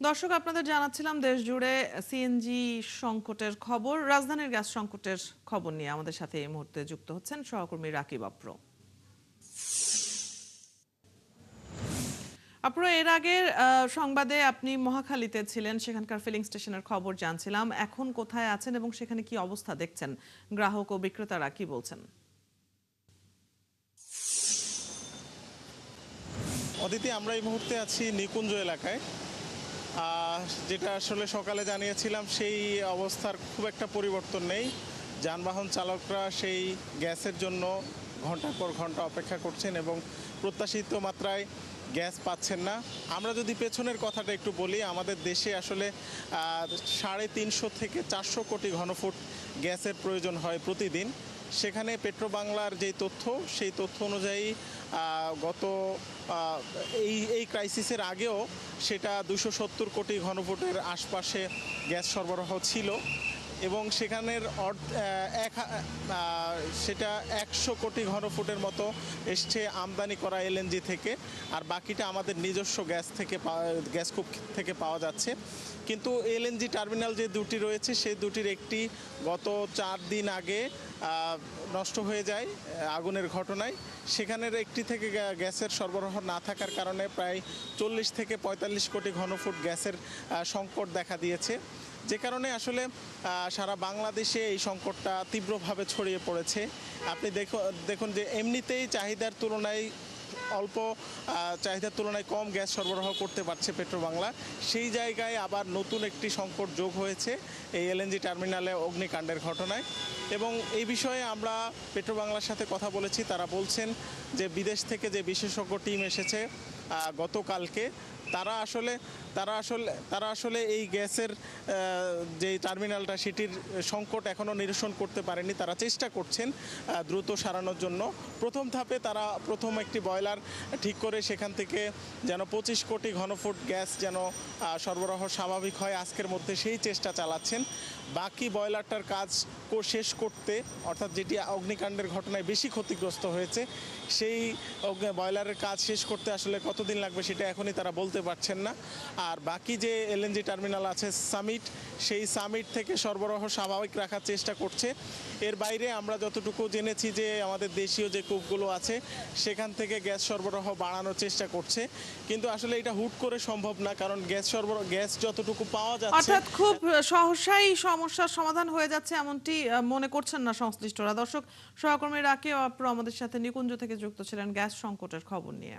দর্শক আপনাদের জানাচ্ছিলাম দেশ জুড়ে সিএনজি সংকটের খবর, রাজধানীর গ্যাস সংকটের খবর নিয়ে আমাদের সাথে এই মুহূর্তে যুক্ত হচ্ছেন সহকর্মী রাকিব আপ্র। আপনারা এর আগের সংবাদে আপনি মহাখালীতে ছিলেন, সেখানকার ফিলিং স্টেশনের খবর জানছিলাম। এখন কোথায় আছেন এবং সেখানে কি অবস্থা দেখছেন? গ্রাহক ও বিক্রেতারা কি বলছেন? অদিতি, আমরা এই মুহূর্তে আছি নিকুঞ্জ এলাকায়। যেটা আসলে সকালে জানিয়েছিলাম সেই অবস্থার খুব একটা পরিবর্তন নেই। যানবাহন চালকরা সেই গ্যাসের জন্য ঘন্টার পর ঘন্টা অপেক্ষা করছেন এবং প্রত্যাশিত মাত্রায় গ্যাস পাচ্ছেন না। আমরা যদি পেছনের কথাটা একটু বলি, আমাদের দেশে আসলে 350 থেকে 400 কোটি ঘনফুট গ্যাসের প্রয়োজন হয় প্রতিদিন। সেখানে পেট্রোবাংলার যেই তথ্য, সেই তথ্য অনুযায়ী গত এই ক্রাইসিসের আগেও সেটা 270 কোটি ঘনফুটের আশপাশে গ্যাস সরবরাহ ছিল এবং সেখানের সেটা 100 কোটি ঘনফুটের মতো এসছে আমদানি করা এলএনজি থেকে, আর বাকিটা আমাদের নিজস্ব গ্যাস কূপ থেকে পাওয়া যাচ্ছে। কিন্তু এলএনজি টার্মিনাল যে দুটি রয়েছে সেই দুটির একটি গত 4 দিন আগে নষ্ট হয়ে যায় আগুনের ঘটনায়। সেখানের একটি থেকে গ্যাসের সরবরাহ না থাকার কারণে প্রায় 40 থেকে 45 কোটি ঘনফুট গ্যাসের সংকট দেখা দিয়েছে, যে কারণে আসলে সারা বাংলাদেশে এই সংকটটা তীব্রভাবে ছড়িয়ে পড়েছে। আপনি দেখুন যে এমনিতেই চাহিদার তুলনায় কম গ্যাস সরবরাহ করতে পারছে পেট্রোবাংলা, সেই জায়গায় আবার নতুন একটি সংকট যোগ হয়েছে এই এলএনজি টার্মিনালে অগ্নিকাণ্ডের ঘটনায়। এবং এই বিষয়ে আমরা পেট্রোবাংলার সাথে কথা বলেছি, তারা বলছেন যে বিদেশ থেকে যে বিশেষজ্ঞ টিম এসেছে গতকালকে, তারা আসলে এই গ্যাসের যে টার্মিনালটা সেটির সংকট এখনও নিরসন করতে পারেনি। তারা চেষ্টা করছেন দ্রুত সারানোর জন্য। প্রথম ধাপে তারা একটি বয়লার ঠিক করে সেখান থেকে যেন 25 কোটি ঘনফুট গ্যাস যেন সরবরাহ স্বাভাবিক হয় আজকের মধ্যে, সেই চেষ্টা চালাচ্ছেন। বাকি বয়লারটার কাজ শেষ করতে, অর্থাৎ যেটি অগ্নিকাণ্ডের ঘটনায় বেশি ক্ষতিগ্রস্ত হয়েছে, সেই বয়লারের কাজ শেষ করতে আসলে কতদিন লাগবে সেটা এখনই তারা বলতে পারছেন না। আর বাকি যে এলএনজি টার্মিনাল আছে সেই সামিট থেকে সরবরাহ স্বাভাবিক রাখার চেষ্টা করছে। এর বাইরে আমরা যতটুকু জেনেছি যে আমাদের দেশীয় যে কূপগুলো আছে সেখান থেকে গ্যাস সরবরাহ বাড়ানোর চেষ্টা করছে, কিন্তু আসলে এটা হুট করে সম্ভব না, কারণ গ্যাস যতটুকু পাওয়া যাচ্ছে, অর্থাৎ খুব সহসাই সমস্যার সমাধান হয়ে যাচ্ছে এমনটি মনে করছেন না সংশ্লিষ্টরা। দর্শক, সহকর্মী রাকিব আপ্র আমাদের সাথে নিকুঞ্জ থেকে যুক্ত ছিলেন গ্যাস সংকটের খবর নিয়ে।